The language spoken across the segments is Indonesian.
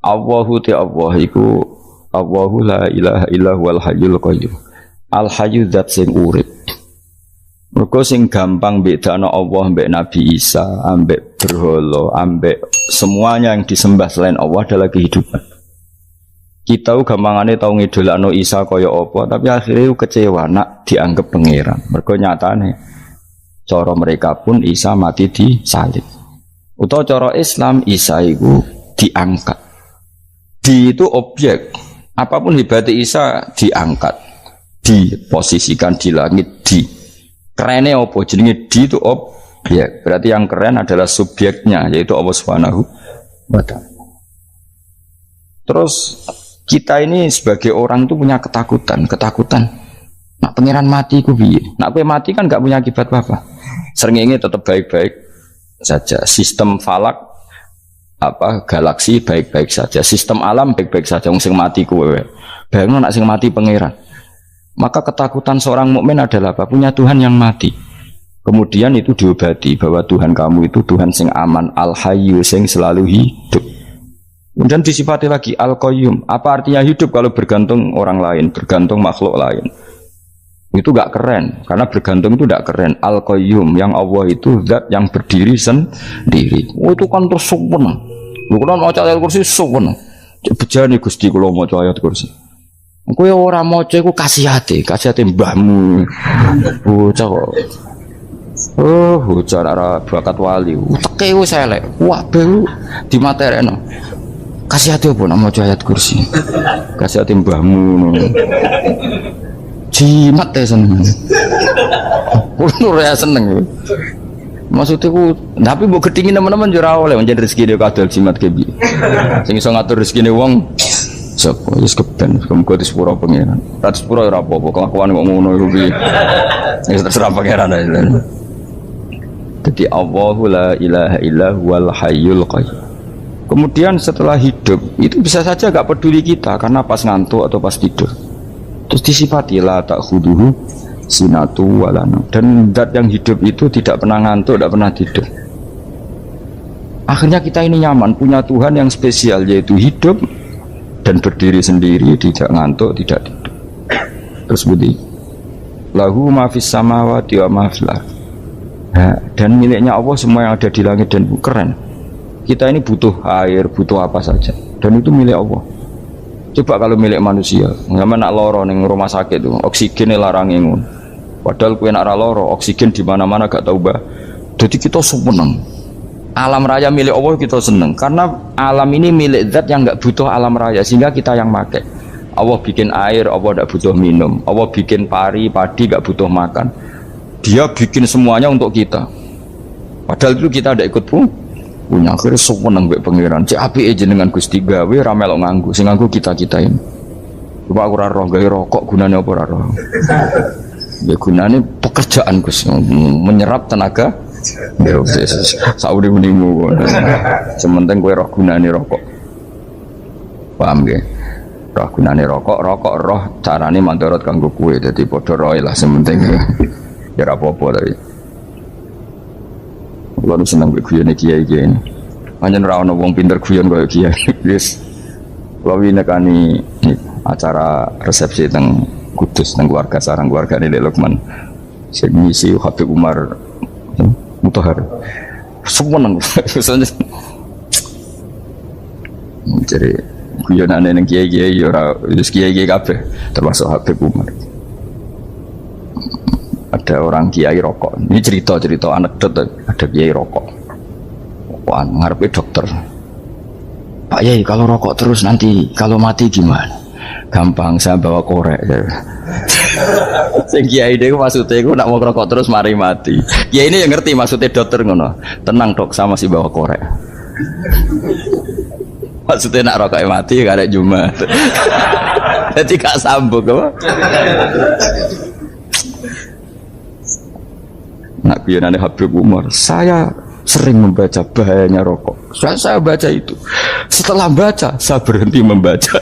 Allahu ti Allah iku Allahu la ilaha illa huwal hayyul qayyum. Al hayyu zat sing urip. Mergo sing gampang bedakno Allah mbek Nabi Isa, ambek berhala, ambek semuanya yang disembah selain Allah adalah kehidupan. Kita gampangane tau ngidolakno Isa kaya apa, tapi akhirnya kecewa nak dianggap pangeran. Mergo nyatane cara mereka pun Isa mati di salib. Utawa cara Islam Isa iku diangkat. Di itu objek. Apapun hebatnya Isa diangkat, diposisikan di langit, di kerennya apa? Jenenge di itu objek. Berarti yang keren adalah subjeknya, yaitu Allah Subhanahu wa Ta'ala. Terus kita ini sebagai orang itu punya ketakutan. Nak pangeran mati ku piye? Nak kowe mati kan gak punya akibat apa-apa. Srengenge tetap baik-baik saja. Sistem falak galaksi baik-baik saja, sistem alam baik-baik saja. Wong sing mati kowe. Bayangno nak sing mati pangeran. Maka ketakutan seorang mukmin adalah apa? Punya Tuhan yang mati. Kemudian itu diobati bahwa Tuhan kamu itu Tuhan sing aman, al-hayyu sing selalu hidup. Kemudian disifati lagi al-qayyum. Apa artinya hidup kalau bergantung orang lain, bergantung makhluk lain? Itu gak keren, karena bergantung itu gak keren. Al-qayyum, yang Allah itu zat yang berdiri sendiri. Oh itu kan terus sempurna. Lu kan mau ayat kursi sempurna. Bejane Gusti kula maca ayat kursi. Kowe ora maca iku kasihate mbahmu. Bocah kok. Oh, bocah ora bakat wali. Teke wis elek. Wah, be dimaterekno. Kasihate opo nak maca ayat kursi? Kasihate mbahmu. Jimat ya seneng. Kulo ya seneng. Maksudnya ku, tapi mbok gedhingi teman-teman yo ora oleh menjadi rezeki dia kadal jimat ke piye. Sing iso ngatur rezekine wong sapa wis keben muga disepuro pangeran. Ra disepuro ora apa-apa, kelakuan kok ngono iku piye. Wis terserah pangeran ae. Jadi Allahu la ilaha illa huwal hayyul qayyum. Kemudian setelah hidup itu bisa saja gak peduli kita karena pas ngantuk atau pas tidur. Terus disifati la ta'khuduhu sinatu walana. Dan zat yang hidup itu tidak pernah ngantuk, tidak pernah tidur. Akhirnya kita ini nyaman, punya Tuhan yang spesial, yaitu hidup dan berdiri sendiri, tidak ngantuk, tidak tidur. Terus budi lahu ma fis samawati wa ma fil ardh. Dan miliknya Allah semua yang ada di langit dan bumi. Keren. Kita ini butuh air, butuh apa saja, dan itu milik Allah. Coba kalau milik manusia, nggak nak loro neng rumah sakit tuh, oksigennya larang ingun. Padahal kue nak loro, oksigen di mana-mana gak tahu bah. Jadi kita seneng. Alam raya milik Allah kita seneng, karena alam ini milik zat yang nggak butuh alam raya, sehingga kita yang pakai. Allah bikin air, Allah tidak butuh minum. Allah bikin padi nggak butuh makan. Dia bikin semuanya untuk kita. Padahal itu kita tidak ikut pun. Punya akhirnya seneng mbek pangeran. Cek apike jenengan Gusti gawe ra melok nganggo. Sing nganggo kita-kita ini. Coba aku ora roh gawe rokok gunane apa ora roh. Ya gunane pekerjaan Gus, menyerap tenaga. Ya wis sauri-unimu. Sementing kowe roh gunane rokok. Paham nggih? Roh gunane rokok roh carane mandorot kanggo kowe. Dadi padha roe lah sementing. Ya ora apa-apa tapi. Lalu senang berguyon kiai ini. Hanya nerawon wong pinter guyon kaya kiai. Yes. Lalu nekani acara resepsi teng Kudus teng keluarga sarang keluarga ini Lukman. Sing ngisi Habib Umar Mutahar. Semua nang. Jadi guyonane nang kiai-kiai ora wis kiai-kiai kabeh termasuk Habib Umar. Ada orang kiai rokok. Ini cerita anekdot. Ada kiai rokok. Wah, ngarepe dokter. Pak Yai, kalau rokok terus nanti kalau mati gimana? Gampang, saya bawa korek. Sing kiai dhewe maksudnya iku nak mau rokok terus mari mati. Kiai ini yang ngerti maksudnya dokter ngono. Tenang dok, saya masih bawa korek. Maksudnya nak rokok mati gak ada Jumat. Jadi gak sambung apa? Nak biarane Habib Umar, saya sering membaca bahayanya rokok. Saya baca itu. Setelah baca, saya berhenti membaca.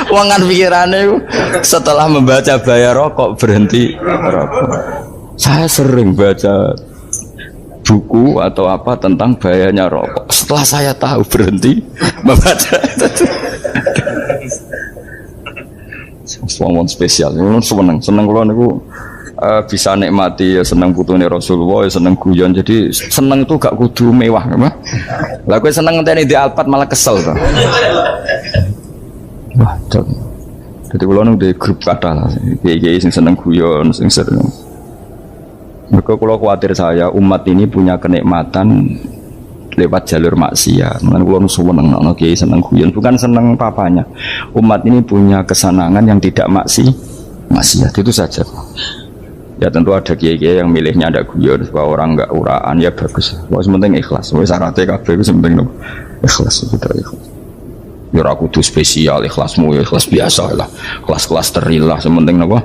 Wangan pikirannya setelah membaca bahaya rokok berhenti rokok. Saya sering baca buku atau apa tentang bahayanya rokok. Setelah saya tahu berhenti membaca. Wong spesial, seneng kalau niku bisa nikmati ya seneng putune Rasulullah, ya seneng guyon. Jadi seneng itu gak kudu mewah, apa? Lah kowe seneng ngenteni di Alphard malah kesel to. Wah, jadi kalau di grup kata lah, kiai sing seneng guyon, sing sering. Maka kalau khawatir saya umat ini punya kenikmatan lewat jalur maksiat. Mungkin kalau seneng, kiai seneng guyon, bukan seneng papanya. Umat ini punya kesenangan yang tidak maksiat itu saja. Ya tentu ada kiai-kiai yang milihnya ada guyon supaya orang enggak uraan, ya bagus. Wes penting ikhlas. Wes syaratnya kabeh itu penting ikhlas sudah ikhlas. Ya ora kudu spesial ikhlasmu, ya ikhlas biasa lah. Kelas-kelas terilah sementing napa?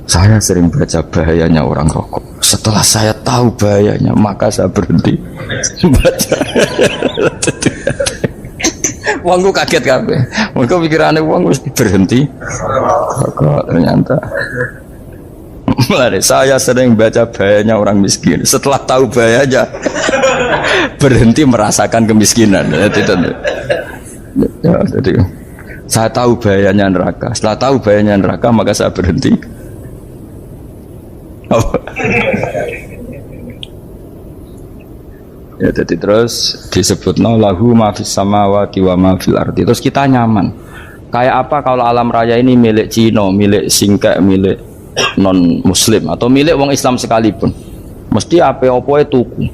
Saya sering baca bahayanya orang rokok. Setelah saya tahu bahayanya, maka saya berhenti baca. Wongku kaget kabeh. Mergo pikirane wong wis berhenti. Kok ternyata. Mulai saya sering baca bahayanya orang miskin. Setelah tahu bahayanya, berhenti merasakan kemiskinan. Jadi saya tahu bahayanya neraka. Setelah tahu bahayanya neraka, maka saya berhenti. Oh. Ya jadi terus disebutno lahu ma fis samawati wa ma fil ardi. Terus kita nyaman. Kayak apa kalau alam raya ini milik Cina, milik Singkek, milik non muslim atau milik wong Islam sekalipun. Mesti apa-apa tuku.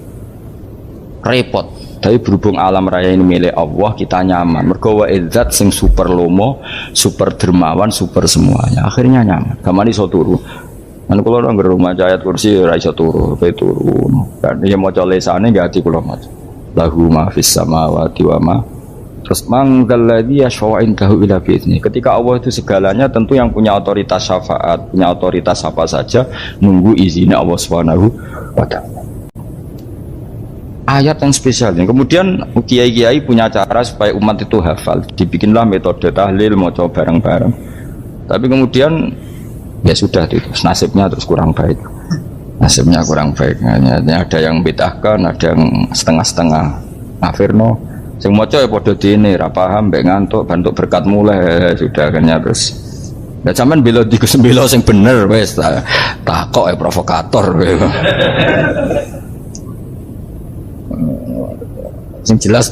Repot. Tapi berhubung alam raya ini milik Allah, kita nyaman. Mergo wa izzat sing super lomo, super dermawan, super semuanya. Akhirnya nyaman. Gamane iso turu. Kan kula nang rumah ayat kursi ora iso turu, pe turu. Kan ya maca lesane nggih ati kula maca. Lahu ma fis samawati wa ma. Terus manggal ladzi yashfa'u indahu ila bi'izni. Ketika Allah itu segalanya, tentu yang punya otoritas syafaat, punya otoritas apa saja nunggu izinnya Allah Subhanahu wa taala. Ayat yang spesial. Kemudian kiai-kiai punya cara supaya umat itu hafal. Dibikinlah metode tahlil maca bareng-bareng. Tapi kemudian ya sudah itu nasibnya terus kurang baik, nasibnya kurang baik. Ada yang bid'ahkan, ada yang setengah-setengah ngafirno. Sing maca ya padha dene ra paham mbek ngantuk bantuk berkat mulai sudah akhirnya terus. Lah sampean bela dikusembela sing bener wis takok ya provokator. Sing jelas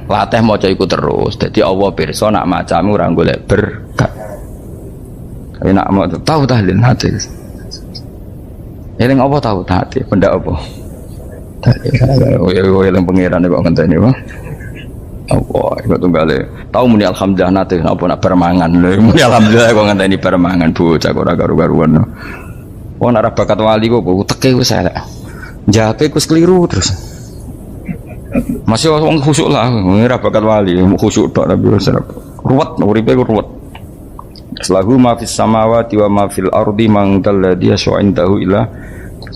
latih maca iku terus. Dadi Allah pirsa nak macamu ora golek berkat. Enak mau tahu tahlil hati. Eling apa tahu hati? Benda apa? Eling pangeran kok ngenteni apa? Apa iku tunggale. Tahu muni alhamdulillah nate apa nak permangan. Muni alhamdulillah kok ngenteni permangan bocah kok ora karu-karuan. Wong ora bakat wali kok teke wis elek. Jape wis keliru terus. Masih wong khusuk lah, ora bakat wali, khusuk tok tapi wis ruwet uripe ruwet. Lahu ma fis samawati wa ma fil ardi man dalladhi yash'indahu ila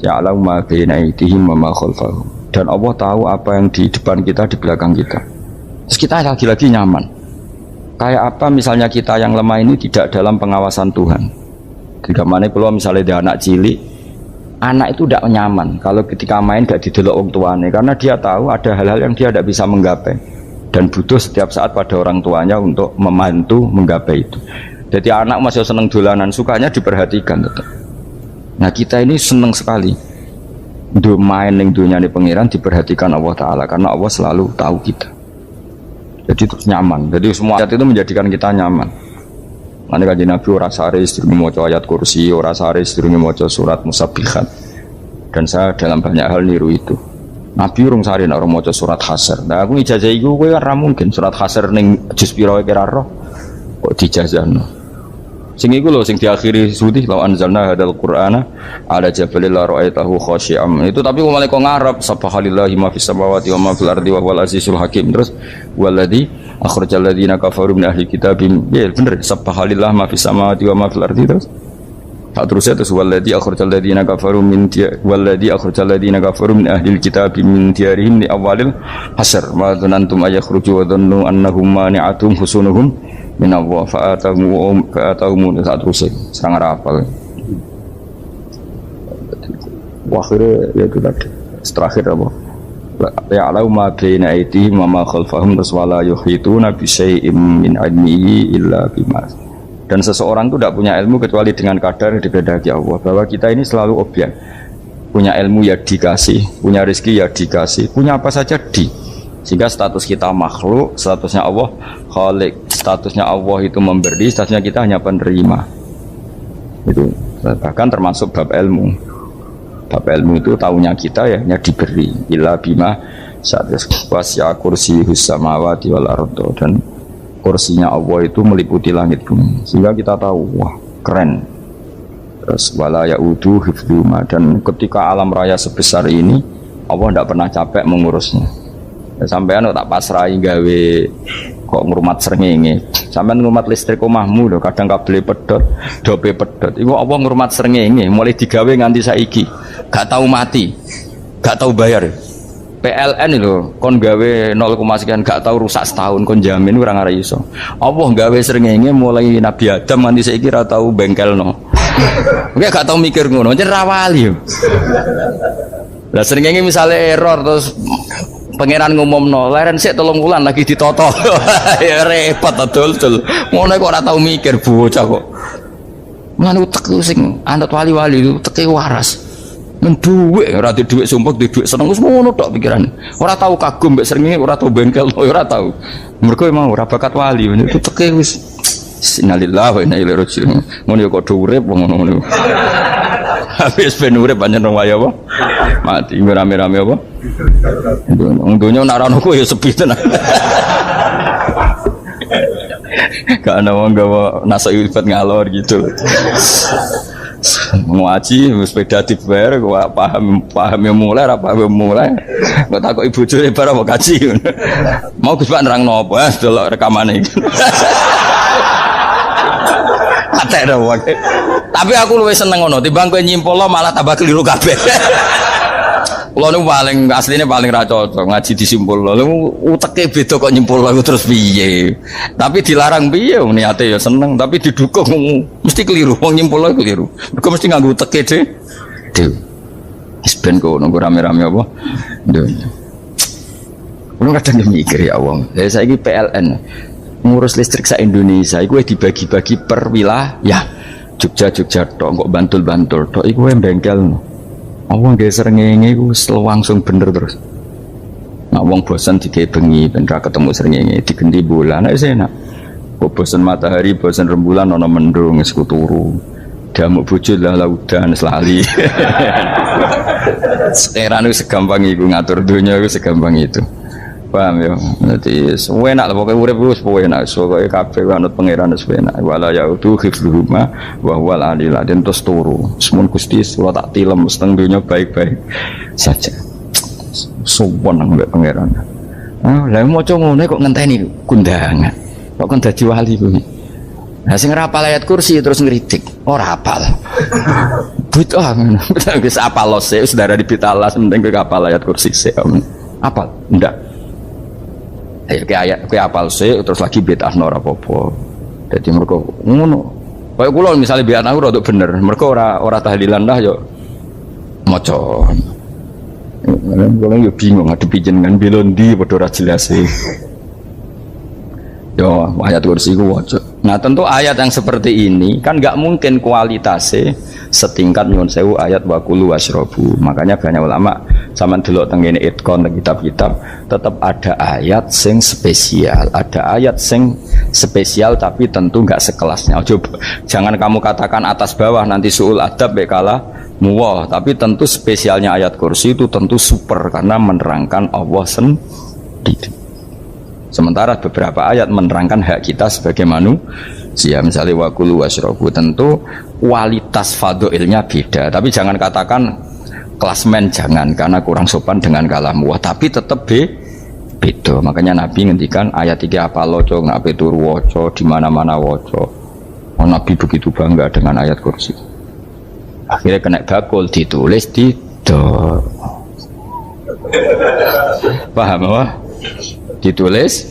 ya'lamu ma baina aydihim wa ma khalfahum. Dan Allah tahu apa yang di depan kita, di belakang kita. Terus kita lagi-lagi nyaman. Kayak apa misalnya kita yang lemah ini tidak dalam pengawasan Tuhan. Ketika mana kalau misalnya dia anak cilik, anak itu tidak nyaman kalau ketika main gak didelok wong tuane, karena dia tahu ada hal-hal yang dia tidak bisa menggapai dan butuh setiap saat pada orang tuanya untuk membantu menggapai itu. Jadi anak masih seneng dolanan, sukanya diperhatikan tetap. Nah kita ini seneng sekali main ning dunia ini pengiran diperhatikan Allah Ta'ala, karena Allah selalu tahu kita. Jadi terus nyaman. Jadi semua ayat itu menjadikan kita nyaman. Mana kaji Nabi ora sare sedurunge maca ayat kursi, ora sare sedurunge maca surat Musabbihat. Dan saya dalam banyak hal niru itu. Nabi urung sare nek ora maca surat Hasyr. Nah aku ijazah iku kowe ora mungkin surat Hasyr ning juz pira kira roh kok dijazahno. Sing iku lho sing diakhiri sudi law anzalna hadzal qur'ana ala jabalil la ra'aitahu khashi'am. Itu tapi malah kok ngarep subhanallahi ma fis samawati wa ma fil ardi wa huwal azizul hakim. Terus waladzi akhrajal ladzina kafaru min ahli kitab. Ya bener subhanallahi ma fis samawati wa ma fil ardi terus. Tak terusnya terus waladzi akhrajal ladzina kafaru min waladzi akhrajal ladzina kafaru min ahli kitab min diyarihim li awalil hasr. Ma dzanantum ayakhruju wa dhannu annahum mani'atum husunuhum min Allah fa'atahum saat rusik serang rapal. Akhirnya ya itu tadi terakhir apa ya'lamu ma baina aydihim wa ma khalfahum wala yuhituna bi syai'in min ilmihi illa bima. Dan seseorang itu tidak punya ilmu kecuali dengan kadar yang dikehendaki Allah. Bahwa kita ini selalu objek. Punya ilmu ya dikasih, punya rezeki ya dikasih, punya apa saja sehingga status kita makhluk, statusnya Allah khalik, statusnya Allah itu memberi, statusnya kita hanya penerima. Itu bahkan termasuk bab ilmu. Bab ilmu itu tahunya kita ya hanya diberi. Illa bima wasi'a kursiyuhus samawati wal ardo, dan kursinya Allah itu meliputi langit bumi. Sehingga kita tahu, wah keren. Terus wala ya'udu hifdhuma, dan ketika alam raya sebesar ini Allah tidak pernah capek mengurusnya. Ya, sampean tak pasrahi gawe kok ngrumat srengenge. Sampean ngrumat listrik omahmu lho, kadang kabel pedhot, dope pedhot. Iku Allah ngrumat srengenge mulai digawe nganti saiki. Gak tahu mati. Gak tahu bayar. PLN lho kon gawe 0, sekian gak tahu rusak setahun kon jamin ora ngare iso. Allah gawe srengenge mulai Nabi Adam nganti saiki ora tahu bengkelno. Oke gak tahu mikir ngono, jen rawali. Lah srengenge misale error terus pangeran ngumumno leren sik 3 wulan lagi ditoto. Ya repot dul. Ngono kok ora tau mikir bocah kok. Mulane utek sing anut wali-wali itu teke waras. Men dhuwit ora di dhuwit sumpek di dhuwit seneng wis ngono tok pikirane. Ora tau kagum mbek srengenge, ora tau bengkel, ora tau. Mergo emang ora bakat wali, itu teke wis innalillahi wa inna ilaihi raji'un. Ngono kok do urip ngono. Habis ben urip pancen wong wae apa? Mati rame-rame apa? Wong donya nek ora ono ku ya sepi tenan. Gak ada wong gawa nasa ibad ngalor gitu. Ngaji sepeda dibayar gua paham yang mulai apa yang mulai gak takut ibu juri barang mau kaji mau Gus Pak nerang nopo delok rekaman iki. Tapi aku luwih seneng ngono timbang kowe nyimpul malah tambah keliru kabeh. Kula niku paling asline paling ra cocok ngaji disimpul lho. Uteke beda kok nyimpul lho terus piye. Tapi dilarang piye niate ya seneng tapi didukung mesti keliru. Wong nyimpul lho keliru. Mergo mesti nganggo uteke dhewe. Wis ben kok nunggu rame-rame apa. Dunya. Kulo kadang mikir ya wong. Lah saiki PLN ngurus listrik sa Indonesia iku dibagi-bagi per wilayah. Jogja tok kok Bantul tok iku bengkel. Wong nggih srengenge iku langsung bener terus. Nek wong bosan digawe bengi ben ra ketemu srengenge digenti bulan nek enak. Kok bosan matahari, bosan rembulan ana mendung wis turu. Damuk bojo lah laudan selali. Sekarang itu segampang iku ngatur dunia itu segampang itu. Paham ya? Nanti enak lah pokoknya urip wis enak. Pokoke kabeh anut pangeran wis enak. Wala yaudu hifdzuhuma wa huwal aliyul azim terus turu. Semun Gusti kula tak tilem seteng dunya baik-baik saja. Sowan nang mbek pangeran. Lah maca ngene kok ngenteni kundangan. Kok kon dadi wali kuwi. Lah sing ora hafal ayat kursi terus ngritik. Ora hafal. Butuh ngono. Wis hafal lose wis darah dipitalas penting kowe hafal ayat kursi sik. Hafal? Ndak. Ayo ke ayat ke apal sih terus lagi bid'ah ora apa-apa. Dadi mergo ngono. Kaya kula misale bid'ah aku rada bener, mergo ora tahlilan lah yo maca. Kula yo bingung ngadepi jenengan belon ndi padha ora jelas e. Yo ayat kursi ku waca. Nah, tentu ayat yang seperti ini kan enggak mungkin kualitasnya setingkat nyuwun sewu ayat waqulu wasrobu. Makanya banyak ulama sama delok teng ngene itkon kitab-kitab tetap ada ayat sing spesial, ada ayat sing spesial tapi tentu enggak sekelasnya. Coba jangan kamu katakan atas bawah nanti suul adab bekala muwah, tapi tentu spesialnya ayat kursi itu tentu super karena menerangkan Allah sendiri. Sementara beberapa ayat menerangkan hak kita sebagai manusia, misalnya waqulu wasrobu, tentu kualitas fadhilnya beda. Tapi jangan katakan klasmen, jangan, karena kurang sopan dengan kalam wah, tapi tetap beda. Makanya Nabi ngendikan ayat 3 apa loco ngape turu waca di mana-mana waca. Oh, Nabi begitu bangga dengan ayat kursi. Akhirnya kena bakul ditulis di do. Paham apa? Ditulis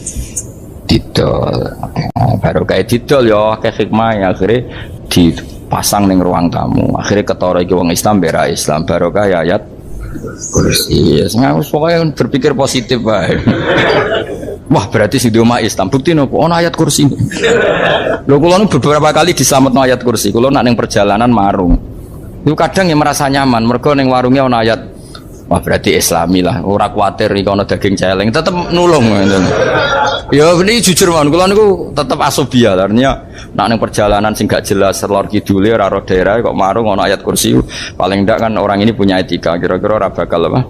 didol. Baru kayak didol ya kayak hikmah ya akhirnya dipasang ning ruang tamu. Akhirnya ketara iki wong Islam bera Islam barokah ya ayat kursi. Ya pokoknya berpikir positif bae. Wah berarti si di omah Islam bukti nopo ono ayat kursi. Lho kula nu beberapa kali dislametno ayat kursi. Kula nak ning perjalanan marung. Itu kadang yang merasa nyaman mergo ning warungnya ono ayat. Wah berarti Islami lah. Ora kuwatir iki ono daging celeng, tetep nulung ngoten. Ya ini jujur mawon kula niku tetep asobia artinya nak ning perjalanan sing gak jelas lor kidule ora ro daerah kok marung ono ayat kursi. Paling ndak kan orang ini punya etika kira-kira ora bakal apa?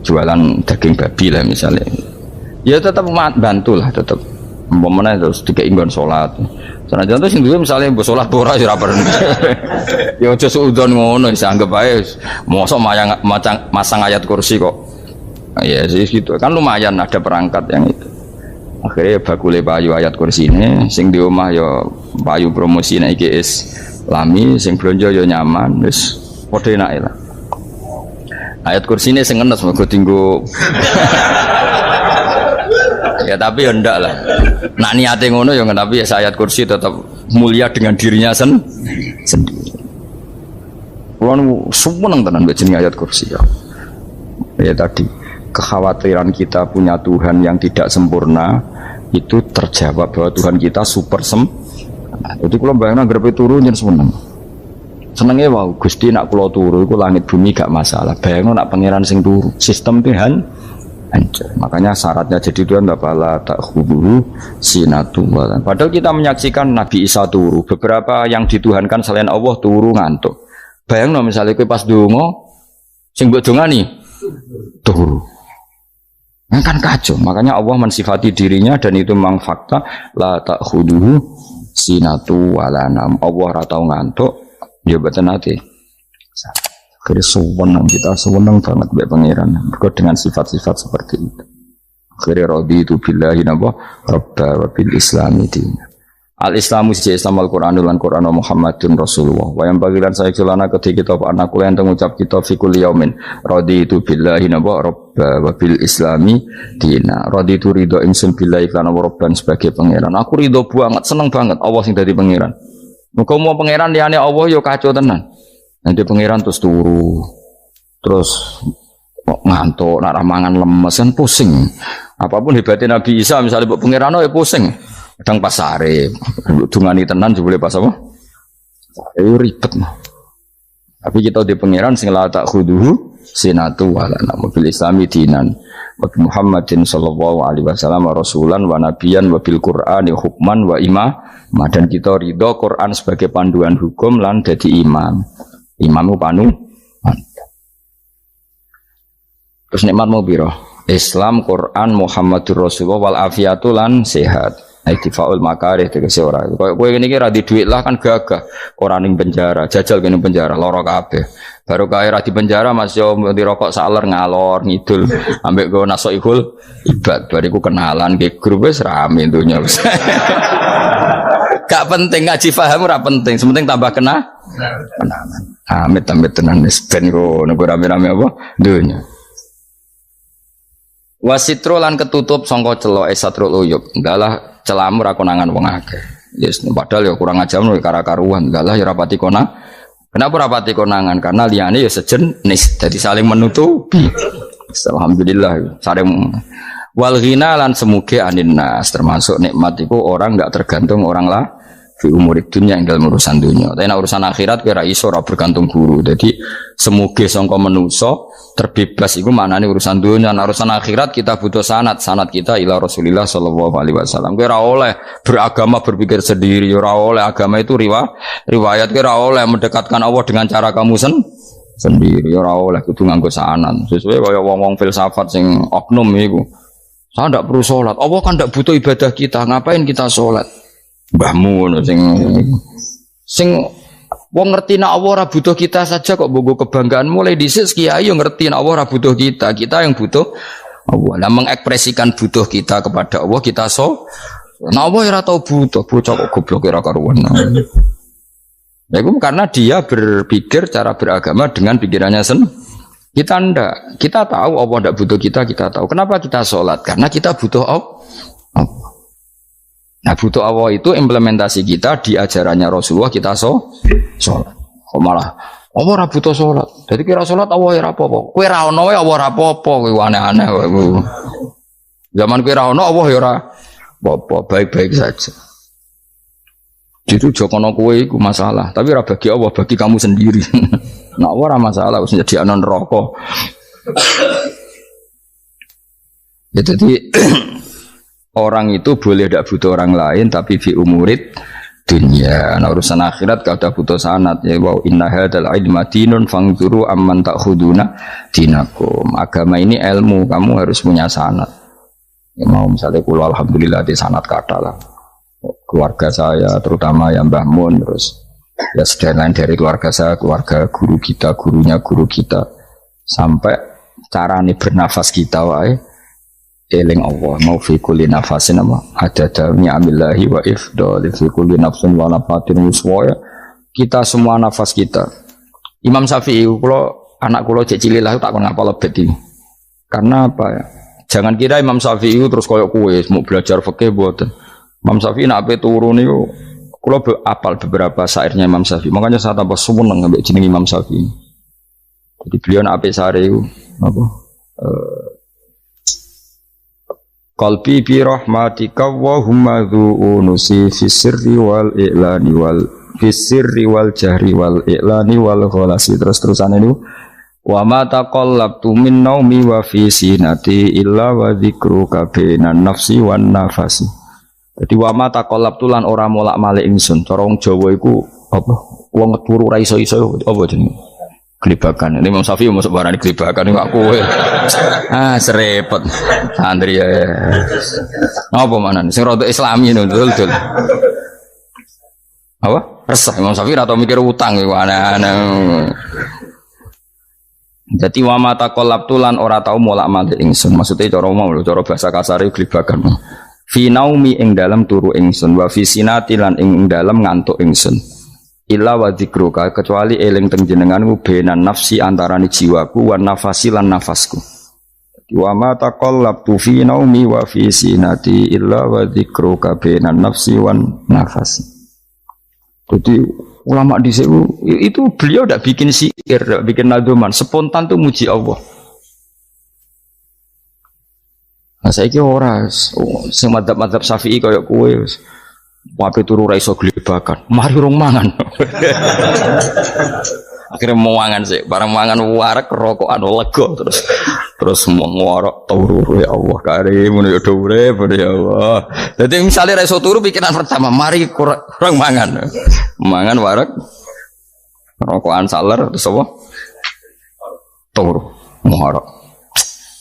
Jualan daging babi lah misalnya. Ya tetap bantu lah tetap umpamanya terus dikei nggon salat. Senajan to sing duwe misale mbok salat ora ya ora perlu. Ya aja suudon ngono wis anggap ae mosok masang ayat kursi kok. Ya sih gitu kan lumayan ada perangkat yang itu. Akhirnya bakule payu ayat kursi ini sing di omah ya payu promosi nek iki Islami sing blonjo ya nyaman wis padha enake lah. Ayat kursi ini sing ngenes mergo dinggo ya tapi ya ndak lah. Nak niate ngono ya tapi ya ayat kursi tetap mulia dengan dirinya sendiri. Kulo seneng tenan mbek jeneng ayat kursi ya. Ya tadi kekhawatiran kita punya Tuhan yang tidak sempurna itu terjawab bahwa Tuhan kita super sempurna. Jadi kulo bayangna grepe turu nyen seneng. Senenge wow Gusti nak kulo turu iku langit bumi gak masalah. Bayangno nak pangeran sing turu, sistem Tuhan hancur. Makanya syaratnya jadi Tuhan bapala tak huburu sinatu walan. Padahal kita menyaksikan Nabi Isa turu. Beberapa yang dituhankan selain Allah turu ngantuk. Bayangno misalnya kowe pas donga sing mbok dongani turu. Kan kacau. Makanya Allah mensifati dirinya dan itu memang fakta la tak huburu sinatu walanam. Allah ora tau ngantuk. Ya betul nanti. Akhirnya sewenang kita sewenang banget mbek pangeran dengan sifat-sifat seperti itu. Akhirnya raditu billahi nabwa rabba wa bil islami din. Al-Islamu siji Islam Al-Qur'anul lan Qur'an Muhammadun Rasulullah. Wa yang bagilan saya celana ketika kita anak kula yang ngucap kita fi kulli yaumin raditu billahi nabwa rabba wa bil islami din. Raditu ridho ingsun billahi lan rabban sebagai pangeran. Aku ridho banget, seneng banget Allah sing dadi pangeran. Muga mau pangeran liyane Allah yo kacau tenan. Nanti pangeran terus turu, terus ngantuk, nak mangan lemes kan pusing. Apapun hebatnya Nabi Isa, misalnya buat pangeran ya pusing. Kadang pas sare, dungani tenan juga boleh pas apa? Itu ribet mah. Tapi kita di pangeran sing la tak khuduhu sinatu wala nabil islami dinan. Wa Muhammadin sallallahu alaihi wasallam rasulan wa nabiyan wa bil Qur'ani hukman wa imam. Dan kita ridho Quran sebagai panduan hukum lan dadi imam. Imamu panu. Terus nikmat mau biro Islam, Quran, Muhammadur Rasulullah wal afiatu lan sehat. Iktifaul makarih tegese ora. Kowe ngene iki ra di dhuwit lah kan gagah. Ora ning penjara, jajal kene penjara lara kabeh. Baru kae ra di penjara Mas yo dirokok saler ngalor ngidul ambek go nasoihul ibad. Bariku kenalan ke grup wis rame donya wis. Gak penting ngaji paham ora penting, sementing tambah kenalan. Amit-amit tenan wis ben kok nego rame-rame apa donya. Wasitro lan ketutup sangka celok satrul uyub. Ndalah celamu ra konangan wong akeh. Yes, padahal ya kurang ajar lho kara-karuan. Ndalah ya rapati konang. Kenapa rapati konangan? Karena liyane ya sejenis, jadi saling menutupi. Alhamdulillah saling wal ghina lan semuge aninnas termasuk nikmat itu orang enggak tergantung orang lah fi umurid dunia yang dalam urusan dunia. Tapi urusan akhirat kira iso ora bergantung guru. Jadi semuge sangka manusa terbebas iku maknane urusan dunia. Nah, urusan akhirat kita butuh sanad kita ila Rasulillah sallallahu alaihi wasallam. Kira oleh beragama berpikir sendiri, ora oleh agama itu riwayat kira oleh mendekatkan Allah dengan cara kamu sendiri, ora oleh kudu nganggo sanad. Sesuai kaya wong-wong filsafat sing oknum iku. Saya tidak perlu sholat. Allah kan tidak butuh ibadah kita. Ngapain kita sholat? Mbahmu sing wong ngerti nak Allah ora butuh kita saja kok bogo kebanggaan mulai dhisik kiai yo ngerti nak Allah ora butuh kita yang butuh Allah. Nah mengekspresikan butuh kita kepada Allah kita nah Allah ora tau butuh bocah kok goblok ora karuan. Ya itu karena dia berpikir cara beragama dengan pikirannya kita ndak. Kita tahu Allah ndak butuh kita tahu. Kenapa kita sholat? Karena kita butuh Allah. Nah butuh Allah itu implementasi kita di ajarannya Rasulullah kita sholat. Kok malah Allah ora butuh sholat. Jadi kira sholat Allah ya apa-apa. Kowe ra ono wae Allah ora apa-apa, kowe aneh-aneh kowe. Zaman kowe ra ono Allah ya ora apa-apa, baik-baik saja. Jadi jokono kowe iku masalah, tapi ora bagi Allah, bagi kamu sendiri. Nah, ora masalah wis jadi anon neraka. Ya, jadi orang itu boleh tidak butuh orang lain, tapi fi umurid dunia. Nah, urusan akhirat kada butuh sanad ya. Wa inna hadzal ilma dinun fangzuru amman ta'khuduna dinakum. Agama ini ilmu, kamu harus punya sanad. Ya, mau misalnya kula alhamdulillah di sanad kata lah. Keluarga saya terutama yang Mbah Mun, terus ya sedain dari keluarga saya, keluarga guru kita, gurunya guru kita, sampai carane bernafas kita wae eling Allah mau fi kulli nafasin ada dami amillahi wa ifdal fi kulli nafsin wa nafatin muswaya. Kita semua nafas kita. Imam Syafi'i kula anak kula cek cilik lah tak kon ngapal lebet iki. Karena apa ya? Jangan kira Imam Syafi'i terus koyo kowe mau belajar fikih mboten. Imam Syafi'i nak ape turu niku kula apal beberapa syairnya Imam Syafi'i. Makanya saya tambah seneng ambek jeneng Imam Syafi'i. Jadi beliau nak ape sare iku apa? Qalbi bi rahmatika wa humma dzu'unusi fi sirri wal i'lani wal fi sirri wal jahri wal i'lani wal khalasi. Terus-terusan ini wa ma taqallabtu min naumi wa fi sinati illa wa dzikruka bainan nafsi wan nafasi. Jadi wa ma taqallabtu lan ora molak-malik ingsun. Cara wong Jawa iku apa? Wong turu ra iso-iso apa jenenge? Gelibakan. Ini Imam Syafi'i masuk barang gelibakan ini aku. Serepet. Santri ya. Apa mana? Sing rada Islami dul. Apa? Resah Imam Syafi'i atau mikir utang iku aneh-aneh. Jadi wa mata qallabtu lan ora tau molak-malik ingsun. Maksudnya cara bahasa kasare gelibakan. Fi naumi ing dalam turu ingsun wa fi sinati lan ing dalam ngantuk ingsun. Illa wa dzikruka kecuali eling teng jenenganku benan nafsi antarane jiwaku wa nafasi lan nafasku. Wa ma taqallabtu fi naumi wa fi sinati illa wa dzikruka benan nafsi wan nafasi. Jadi ulama di situ itu beliau tidak bikin syair, tidak bikin nadoman, spontan tuh muji Allah. Nah saya kira orang sing madzhab Syafi'i kayak kowe wape turu ra iso glebakan. Mari rong mangan. Akhirnya mau mangan sih, barang mangan warak rokokan lega terus mau ngorok turu ya Allah karim ya urip ya Allah. Jadi misalnya ra iso turu pikiran pertama mari kurang mangan. Mangan warak rokokan saler terus apa? Turu ngorok.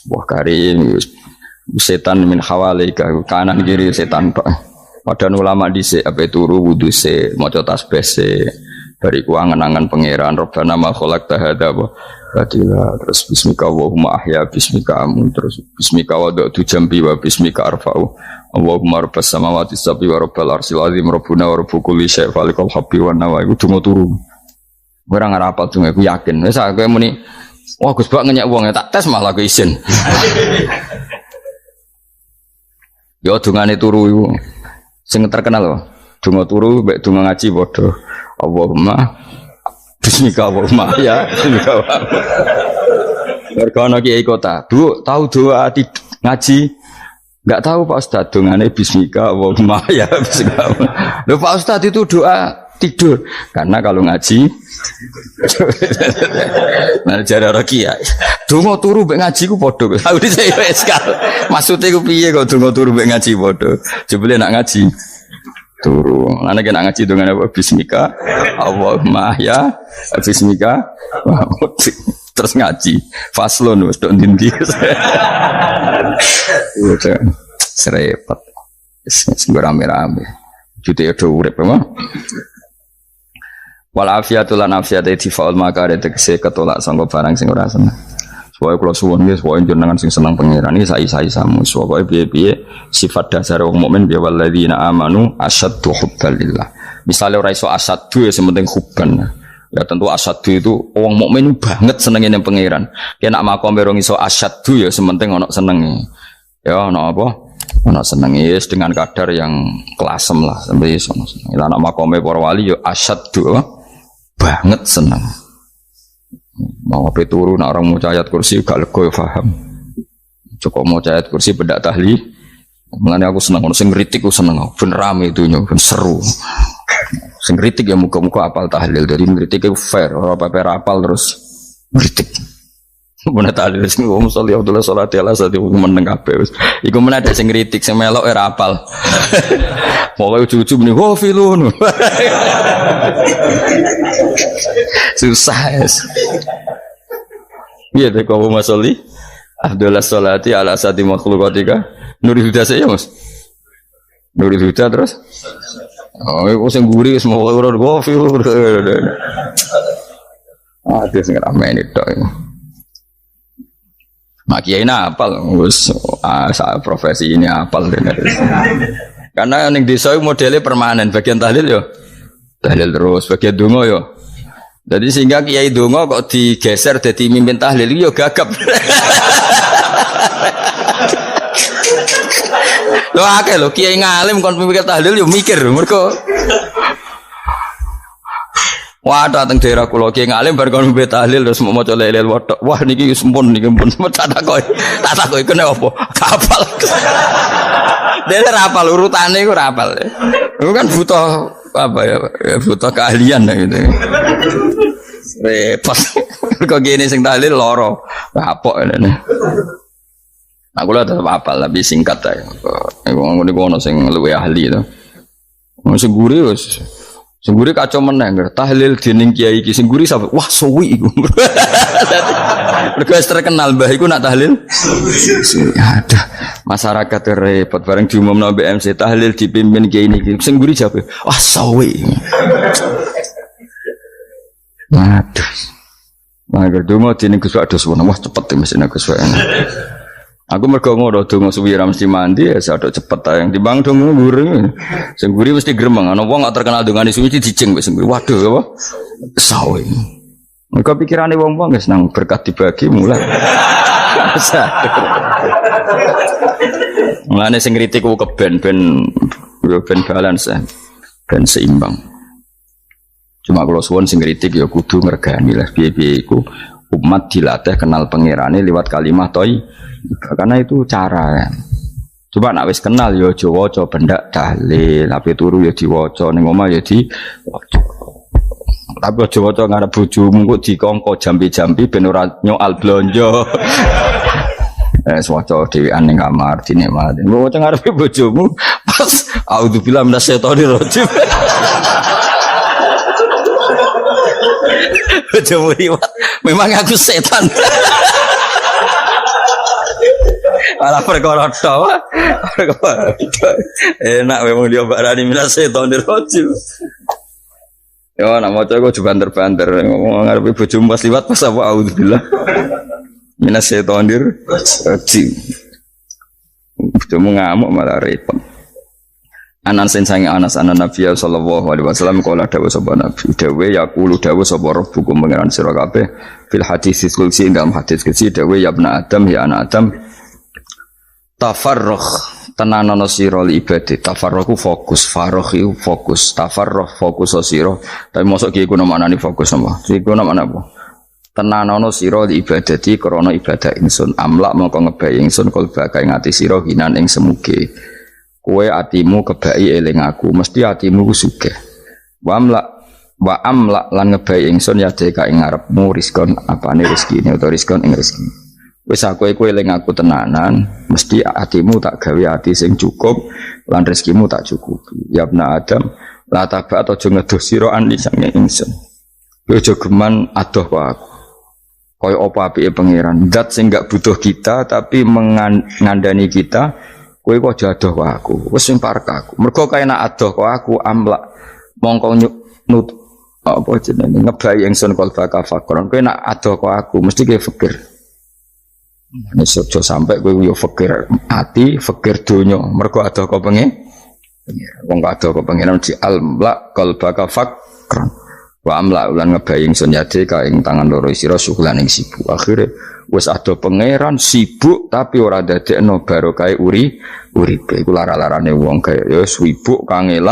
Wah karim setan min hawalika kanan kiri setan tok. Padahal ulama dhisik ape turu wudu se maca tasbih se dari angan-angan pangeran Rabbana ma khalaqta hadza batila terus bismika Allahumma ahya bismika amun terus bismika wada'tu jambi wa bismika arfa'u Allahumma rabbas samawati sab'i wa rabbal arsyil azim rabbuna wa rabbu kulli syai' falikal habbi wan nawa iku donga turu ora ngarapal donga aku yakin wis aku muni wah Gus Bak ngenyek wong tak tes malah aku isin yo dungane turu iku sing terkenal loh, donga turu, mbek donga ngaji padha. Allahumma bismika Allahumma ya. Mergono kiai kota, Bu, tahu doa ngaji? Enggak tahu Pak Ustaz, dongane bismika Allahumma ya. Loh Pak Ustaz itu doa tidur. Karena kalau ngaji nah jare ora kiai. Donga turu mbek ngaji ku padha. Aku dhisik wis kal. Maksude ku piye kok donga turu mbek ngaji padha. Jebule nak ngaji turu. Ana nek nak ngaji dongane bismika Allahumma ya bismika terus ngaji. Faslon wis tok ndi-ndi. Serepet. Wis rame-rame. Jute do urip mah. Wal afiatul lan afiat ittifaul makare tegese ketolak sangka barang sing ora seneng. Supaya kula suwun nggih supaya jenengan sing seneng pangeran iki sai-saisamu supaya piye-piye sifat dasar wong mukmin ya walladzina amanu asyaddu hubbalillah. Misale ora iso asyaddu ya sementing hubban. Ya tentu asyaddu itu wong mukmin banget senenge ning pangeran. Yen nak makom berong iso asyaddu ya sementing ana senenge. Ya ana apa? Ana seneng yes, dengan kadar yang kelasem lah sampai sono seneng. Lah anak makome para wali yo asyaddu banget seneng. Mau apa turu nak orang mau ayat kursi gak lego paham. Cukup mau ayat kursi bedak tahlil. Mulane aku seneng ono sing ngritik aku seneng. Ben rame itu ben seru. Sing ngritik ya muga-muga apal tahlil dari ngritik itu fair, ora paper apal terus ngritik. Mana tahlil sing wong sholli Abdullah sholati ala sate meneng kabeh wis. Iku meneh ada sing ngritik sing melok ora apal. Pokoke ujug-ujug muni wo filun. Susah es. Iya deh kau masoli Abdullah sholati ala sate makhluqatika. Nurul Huda saya Mas. Nurul Huda terus. Oh, iku sing guri wis mau ora wo filun. Ah, dia sing ramai tok. Mak kiai apal, profesi ini apal karena yang desa modelnya permanen, bagian tahlil yo, tahlil terus, bagian dongo yo. Jadi sehingga kiai dongo kok digeser jadi mimpin tahlil yo gagap. Lo akeh lo kiai ngalim kon mikir tahlil yo mikir, mergo. Wah, datang daerah kula ki ngalim bar kon mbet tahlil terus mau maca lelel wedok. Wah niki wis mumpun niki mumpun tak takoki kene apa? Kapal. Dene ra apal urutane iku ra apal. Iku kan butuh apa ya? Butuh keahlian gitu. Repot. Kok gini sing tahlil loro. Kapok ngene. Aku lah tetap apal tapi singkat ae. Iku ngono sing luwih ahli to. Sing guri wis Sengguri kacau meneng, tahlil dening kiai iki sengguri sampai wah suwi iku. Mergo terkenal mbah iku nak tahlil. Ada masyarakat repot bareng diumumno BMC tahlil dipimpin kiai niki. Sengguri jawab, wah suwi. Waduh. Mangger donga dening Gus Wados wah cepet mesine Gus Wados. Aku mergo ngono donga suwi ra mesti mandi ya sadok cepet ta yang timbang donga ngurung. Sing guri mesti gremeng ana wong gak terkenal dongane suwi dijeng wis sing waduh apa sawe. Mergo pikirane wong-wong wis nang berkat dibagi mulai. Mulane sing kritik ku keben ben balance ben seimbang. Cuma kalau suwon sing kritik ya kudu ngergani lah piye-piye iku umat dilatih kenal pangerane lewat kalimat toy. Karena itu cara kan. Coba nak wis kenal ya aja waca bendak tahlil, ape turu ya diwaca ning omah ya diwaca. Tapi aja waca ngarep bojomu kok dikongko jampi-jampi ben ora nyoal blonjo. Waca dhewean ning kamar dinikmati. Waca ngarepe bojomu pas auzubillahi minasyaitonir rajim. Bojomu riwat, memang aku setan. Ala perkara tok. Enak memang dia barani minas setonir rajim. Yo nak maca kok banter-banter ngomong ngarepe bojomu pas liwat pas apa auzubillah. Minas setonir rajim. Bojomu ngamuk malah repot. Anas sange Anas anan Nabi sallallahu alaihi wasallam kala dawuh sapa Nabi dawuh yaqulu dawuh sapa rabbukum pangeran sira kabeh fil hadis qudsi dalam hadis qudsi dawuh ya ibna Adam ya anak Adam tafarrugh tenanono sira li ibadah tafarrugh fokus faragh iku fokus tafarrugh fokus sira tapi mosok ki iku maknane fokus apa iku maknane apa tenanono sira li ibadati krana ibadah ingsun amlak mongko ngebayi ingsun kalbaka ing ati sira hinan ing semuge kowe atimu kebaki eling aku mesti atimu sugih wa amlak lan ngebayi ingsun ya deka ing ngarepmu rizkon apane rezekine utawa rizkon ing rezeki wis aku eling aku tenanan mesti atimu tak gawe ati sing cukup lan rezekimu tak cukupi ya ibna Adam la taba aja ngedoh sira ani sange ingsun kowe aja geman adoh kok aku kaya apa apike pangeran zat sing gak butuh kita tapi mengandani kita kowe kok adoh kok aku wis sing parek aku mergo kae nek adoh kok aku amlak mongko nut apa jenenge ngebayi ingsun kalbaka fakron kowe nek adoh kok aku mesti kowe fikir nek sojo sampai kowe yo fikir ati fikir donya mergo adoh kok pengen wong adoh kok pengen di amlak kalbaka fakron wa amlak ulan ngebayi ingsun yade ka ing tangan loro sira syukulan ing sibu akhire wis ado pangeran sibuk tapi ora dadekno barokah uripe iku lara-larane wong kaya ya sibuk kangelan